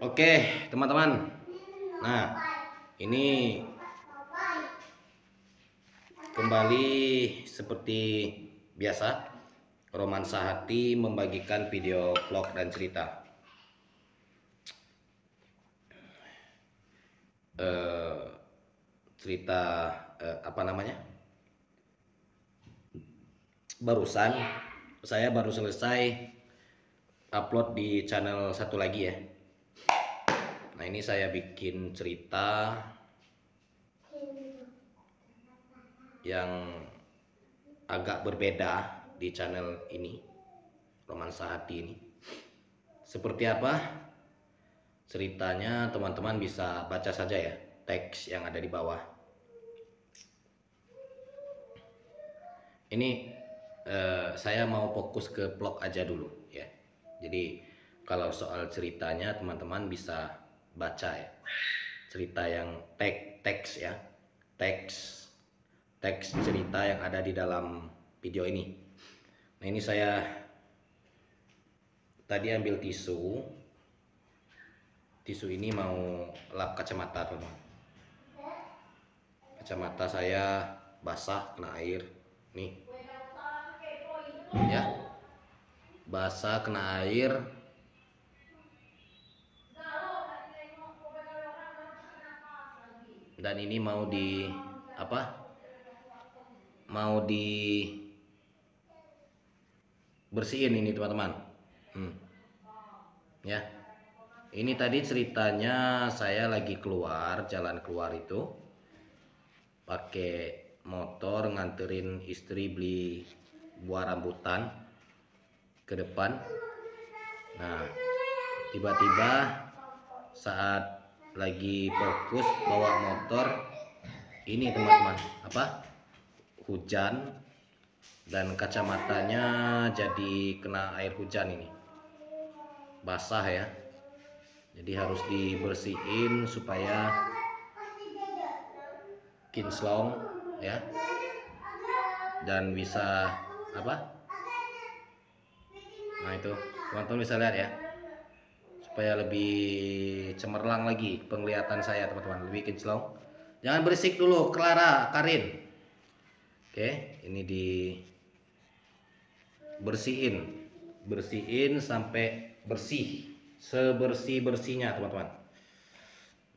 Oke, teman-teman. Nah, ini kembali seperti biasa, Romansa Hati membagikan video vlog dan cerita. Cerita apa namanya? Barusan saya baru selesai upload di channel satu lagi ya. Nah, ini saya bikin cerita yang agak berbeda di channel ini, Romansa Hati ini. Seperti apa ceritanya, teman-teman bisa baca saja ya teks yang ada di bawah. Ini saya mau fokus ke vlog aja dulu ya. Jadi kalau soal ceritanya teman-teman bisa baca ya. Cerita yang teks ya. Teks cerita yang ada di dalam video ini. Nah, ini saya tadi ambil tisu ini mau lap kacamata, teman-teman. Kacamata saya basah kena air nih ya, basah kena air. Dan ini mau di apa, mau di bersihin ini, teman-teman. Ya, ini tadi ceritanya saya lagi jalan keluar itu pakai motor nganterin istri beli buah rambutan ke depan. Nah, tiba-tiba saat lagi fokus bawa motor ini, teman-teman, hujan dan kacamatanya jadi kena air hujan, ini basah ya. Jadi harus dibersihin supaya kinclong ya, dan bisa nah itu teman-teman bisa lihat ya, supaya lebih cemerlang lagi penglihatan saya, teman-teman, lebih kinclong. Jangan berisik dulu, Clara, Karin. Oke, ini bersihin sampai bersih, sebersih-bersihnya, teman-teman.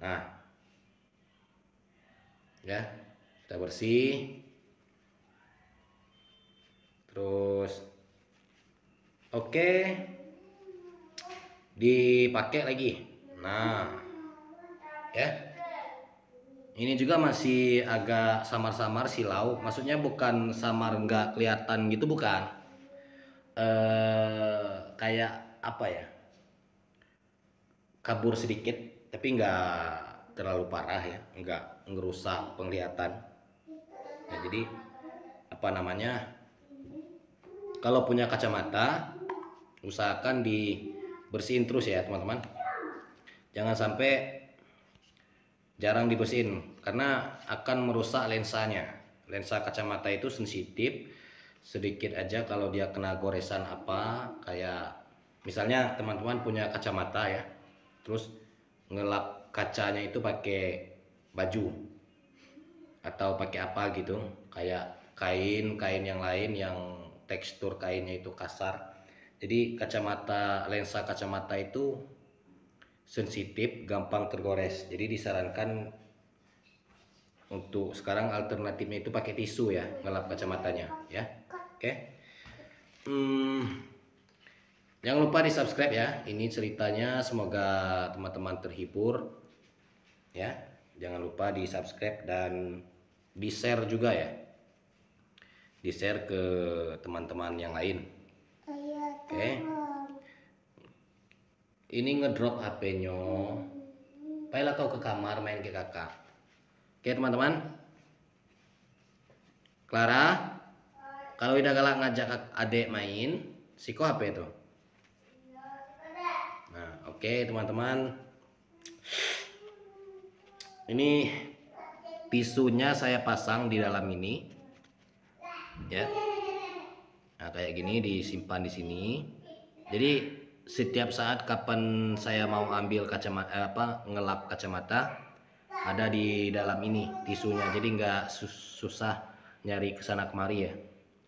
Nah ya, kita bersih terus. Oke, dipakai lagi. Nah ya, ini juga masih agak samar-samar silau, maksudnya bukan samar nggak kelihatan gitu, bukan. Kayak apa ya, kabur sedikit, tapi nggak terlalu parah ya, nggak ngerusak penglihatan. Nah, jadi apa namanya, kalau punya kacamata usahakan dibersihin terus ya, teman-teman. Jangan sampai jarang dibersihin karena akan merusak lensanya. Lensa kacamata itu sensitif, sedikit aja kalau dia kena goresan apa, kayak misalnya teman-teman punya kacamata ya, terus ngelap kacanya itu pakai baju atau pakai apa gitu, kayak kain yang lain yang tekstur kainnya itu kasar. Jadi lensa kacamata itu sensitif, gampang tergores. Jadi disarankan untuk sekarang alternatifnya itu pakai tisu ya, ngelap kacamatanya ya. Oke. Jangan lupa di subscribe ya, ini ceritanya, semoga teman-teman terhibur ya. Jangan lupa di subscribe dan di share juga ya, di share ke teman-teman yang lain. Oke. Ini ngedrop HP-nya, baiklah kau ke kamar main ke kakak. Oke, teman-teman. Clara, kalau udah galak ngajak adik main, siko HP itu. Nah, oke, teman-teman. Ini tisunya saya pasang di dalam ini ya. Nah, kayak gini disimpan di sini. Jadi setiap saat kapan saya mau ambil kacamata ngelap kacamata, ada di dalam ini tisunya, jadi nggak susah nyari kesana kemari ya.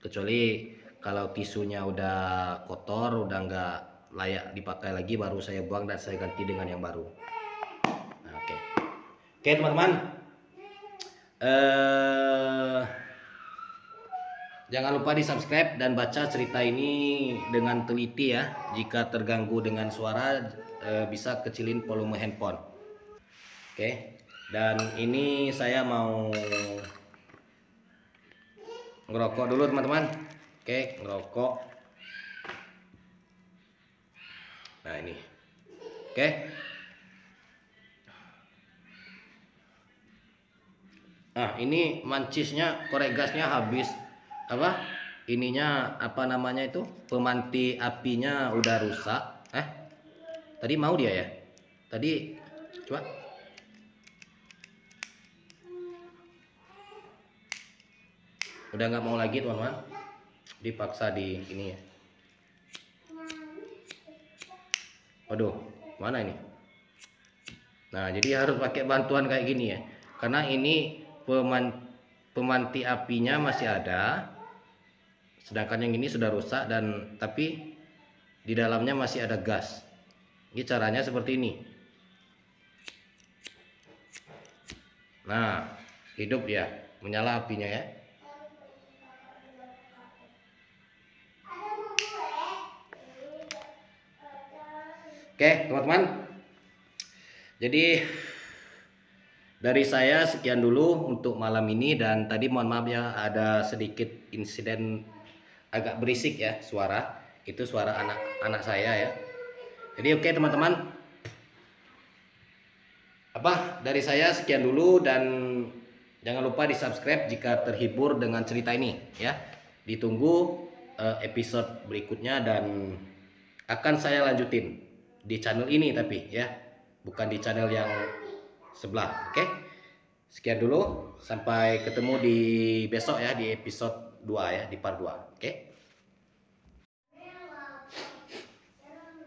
Kecuali kalau tisunya udah kotor, udah nggak layak dipakai lagi, baru saya buang dan saya ganti dengan yang baru. Nah, oke teman-teman, jangan lupa di subscribe dan baca cerita ini dengan teliti ya. Jika terganggu dengan suara, bisa kecilin volume handphone. Oke, dan ini saya mau ngerokok dulu teman-teman. Oke, ngerokok. Nah ini, oke. Nah ini mancisnya, korek gasnya habis. Apa? Ininya apa namanya itu? Pemanti apinya udah rusak. Tadi mau dia ya? Tadi coba. Udah nggak mau lagi teman-teman. Dipaksa di ini ya. Waduh, mana ini? Nah, jadi harus pakai bantuan kayak gini ya. Karena ini pemanti apinya masih ada. Sedangkan yang ini sudah rusak dan tapi di dalamnya masih ada gas. Ini caranya seperti ini. Nah, hidup ya, menyala apinya ya. Oke, teman-teman. Jadi dari saya sekian dulu untuk malam ini, dan tadi mohon maaf ya ada sedikit insiden agak berisik ya suara. Itu suara anak saya ya. Jadi oke teman-teman. Dari saya sekian dulu, dan jangan lupa di-subscribe jika terhibur dengan cerita ini ya. Ditunggu episode berikutnya, dan akan saya lanjutin di channel ini tapi ya, bukan di channel yang sebelah. Oke. Sekian dulu, sampai ketemu di besok ya, di episode 2 ya, di part 2. Oke.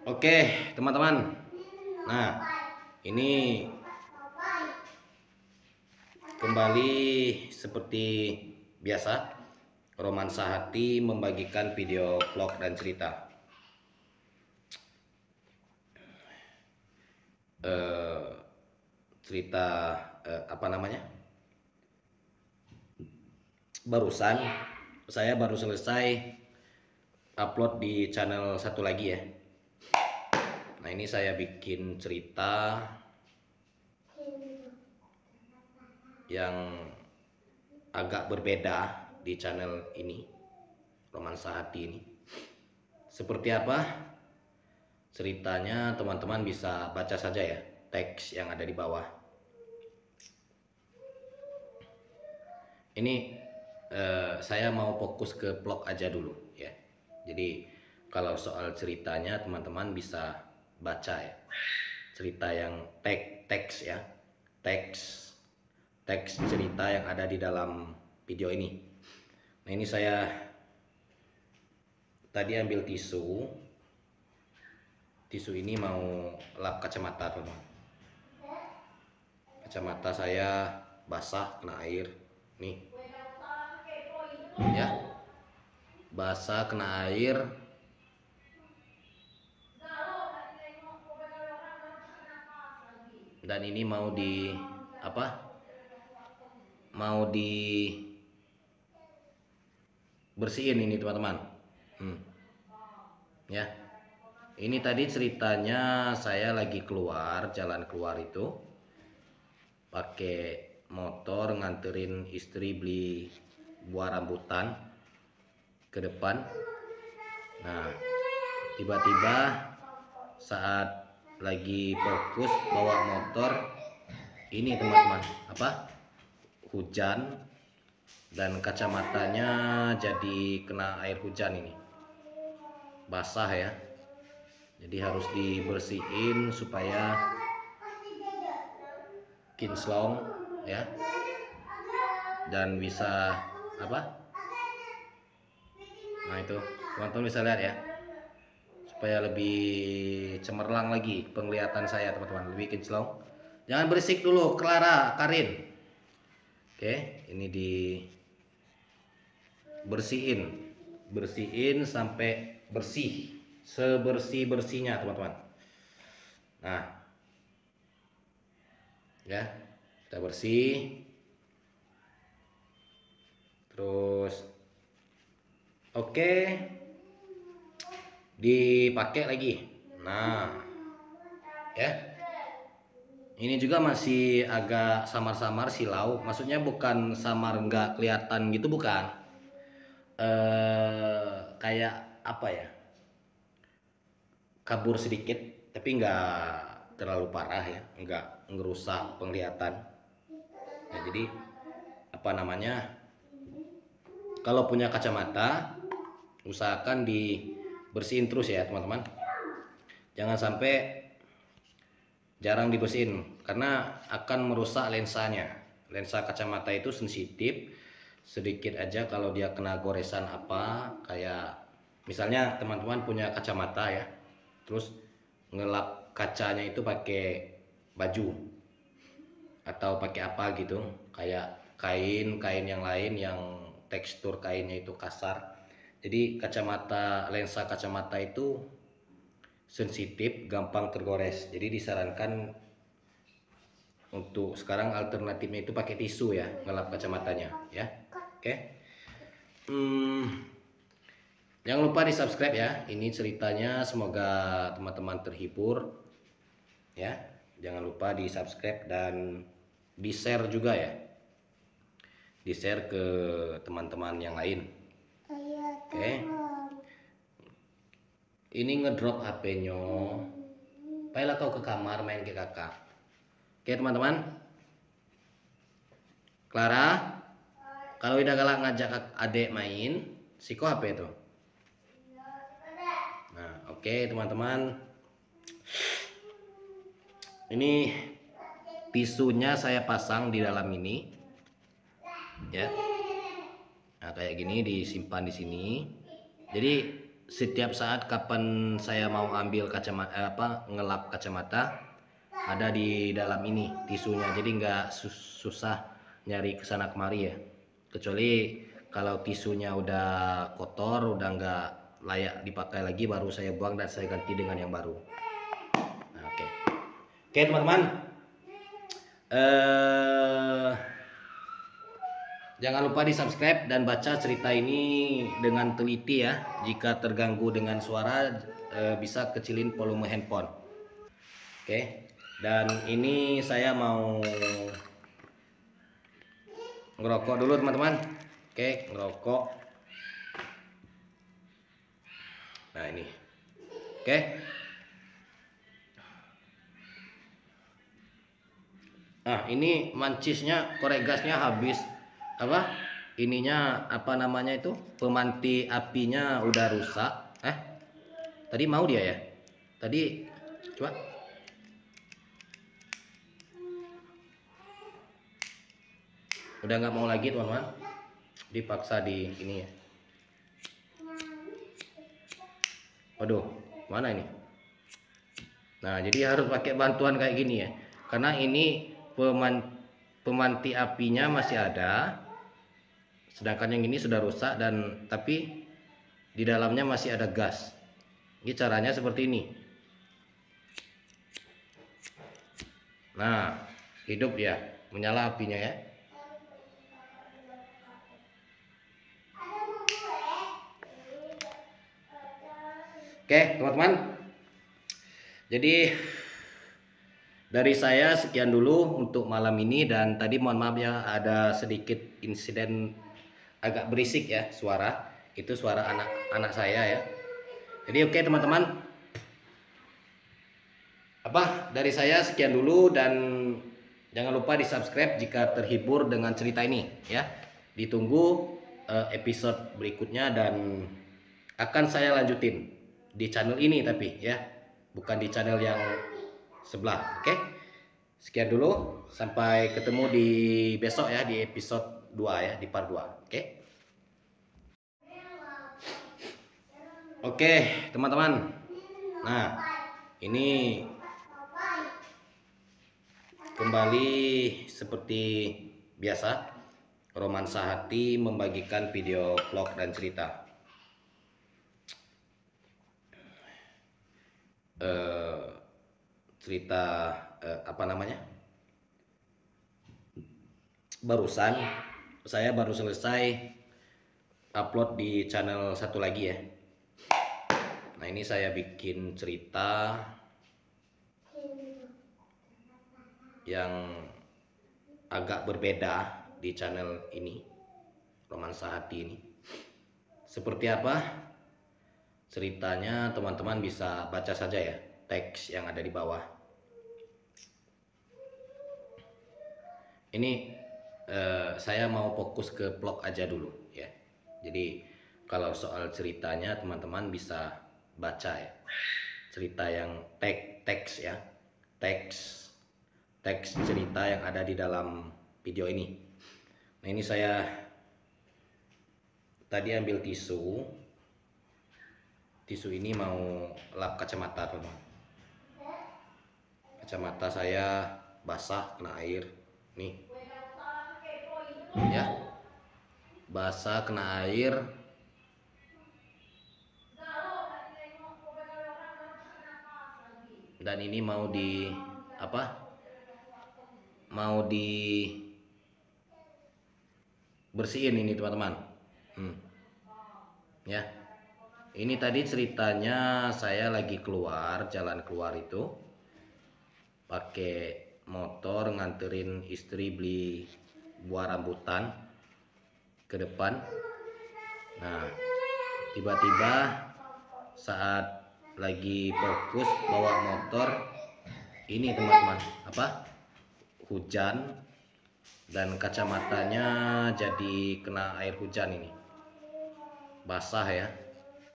Oke, teman-teman. Nah, ini kembali seperti biasa, Romansa Hati membagikan video vlog dan cerita. Cerita apa namanya? Barusan saya baru selesai upload di channel satu lagi ya. Nah, ini saya bikin cerita yang agak berbeda di channel ini, Romansa Hati ini. Seperti apa ceritanya, teman-teman bisa baca saja ya, teks yang ada di bawah. Ini saya mau fokus ke vlog aja dulu ya. Jadi kalau soal ceritanya teman-teman bisa baca ya, cerita yang teks ya, teks cerita yang ada di dalam video ini. Nah, ini saya tadi ambil tisu ini mau lap kacamata teman. Kacamata saya basah kena air nih ya, basah kena air. Dan ini mau di bersihin ini teman-teman. Ya, ini tadi ceritanya saya lagi jalan keluar itu pakai motor nganterin istri beli buah rambutan ke depan. Nah, tiba-tiba saat lagi fokus bawa motor, ini teman-teman hujan, dan kacamatanya jadi kena air hujan, ini basah ya. Jadi harus dibersihin supaya kinclong ya, dan bisa nah itu teman-teman bisa lihat ya, supaya lebih cemerlang lagi penglihatan saya teman-teman, lebih kinclong. Jangan berisik dulu, Clara, Karin. Oke, ini bersihin sampai bersih, sebersih-bersihnya teman-teman. Nah, ya, sudah bersih. Terus oke, dipakai lagi. Nah, ya, ini juga masih agak samar-samar silau, maksudnya bukan samar nggak kelihatan gitu, bukan. Kayak apa ya, kabur sedikit, tapi nggak terlalu parah ya, nggak ngerusak penglihatan. Nah, jadi apa namanya, kalau punya kacamata usahakan dibersihin terus ya teman-teman, jangan sampai jarang dibersihin karena akan merusak lensanya. Lensa kacamata itu sensitif, sedikit aja kalau dia kena goresan apa, kayak misalnya teman-teman punya kacamata ya, terus ngelap kacanya itu pakai baju atau pakai apa gitu, kayak kain yang lain yang tekstur kainnya itu kasar. Jadi lensa kacamata itu sensitif, gampang tergores. Jadi disarankan untuk sekarang alternatifnya itu pakai tisu ya, ngelap kacamatanya ya. Oke. Jangan lupa di subscribe ya. Ini ceritanya, semoga teman-teman terhibur ya. Jangan lupa di subscribe dan di share juga ya. Di share ke teman-teman yang lain. Oke. Ini ngedrop HP-nya. Baiklah kau ke kamar main ke kakak. Oke teman-teman. Clara, kalau udah galak ngajak adik main, siko HP itu. Nah, oke teman-teman. Ini tisunya saya pasang di dalam ini. Ya. Nah, kayak gini disimpan di sini. Jadi setiap saat kapan saya mau ambil kacamata ngelap kacamata, ada di dalam ini tisunya, jadi nggak susah nyari kesana kemari ya. Kecuali kalau tisunya udah kotor, udah nggak layak dipakai lagi, baru saya buang dan saya ganti dengan yang baru. Nah, oke teman-teman, jangan lupa di subscribe dan baca cerita ini dengan teliti ya. Jika terganggu dengan suara, bisa kecilin volume handphone. Oke. Dan ini saya mau ngerokok dulu teman-teman. Oke, ngerokok. Nah ini. Oke. Nah ini mancisnya, korek gasnya habis. Apa? Ininya apa namanya itu? Pemanti apinya udah rusak. Tadi mau dia ya? Tadi coba. Udah nggak mau lagi teman-teman, dipaksa di ini ya. Waduh, mana ini? Nah, jadi harus pakai bantuan kayak gini ya, karena ini pemanti apinya masih ada, sedangkan yang ini sudah rusak, dan tapi di dalamnya masih ada gas. Ini caranya seperti ini. Nah, hidup ya, menyala apinya ya. Oke teman-teman, jadi dari saya sekian dulu untuk malam ini, dan tadi mohon maaf ya ada sedikit insiden agak berisik ya suara, itu suara anak saya ya. Jadi oke teman-teman, dari saya sekian dulu, dan jangan lupa di subscribe jika terhibur dengan cerita ini ya. Ditunggu episode berikutnya, dan akan saya lanjutin di channel ini tapi ya, bukan di channel yang sebelah. Oke. Sekian dulu, sampai ketemu di besok ya, di episode 2 ya, di part 2. Oke. Oke, teman-teman. Nah, ini kembali seperti biasa, Romansa Hati membagikan video vlog dan cerita. Cerita apa namanya? Barusan saya baru selesai upload di channel satu lagi ya. Nah, ini saya bikin cerita yang agak berbeda di channel ini, Romansa Hati ini. Seperti apa ceritanya, teman-teman bisa baca saja ya teks yang ada di bawah. Ini saya mau fokus ke vlog aja dulu ya. Jadi kalau soal ceritanya teman-teman bisa baca ya, cerita yang teks ya, teks cerita yang ada di dalam video ini. Nah, ini saya tadi ambil tisu ini mau lap kacamata teman. Kacamata saya basah kena air nih ya, basah kena air. Dan ini mau di apa, mau di bersihin ini teman-teman. Ya, ini tadi ceritanya saya lagi jalan keluar itu pakai motor nganterin istri beli buah rambutan ke depan. Nah, tiba-tiba saat lagi fokus bawa motor ini teman-teman, hujan, dan kacamatanya jadi kena air hujan, ini basah ya.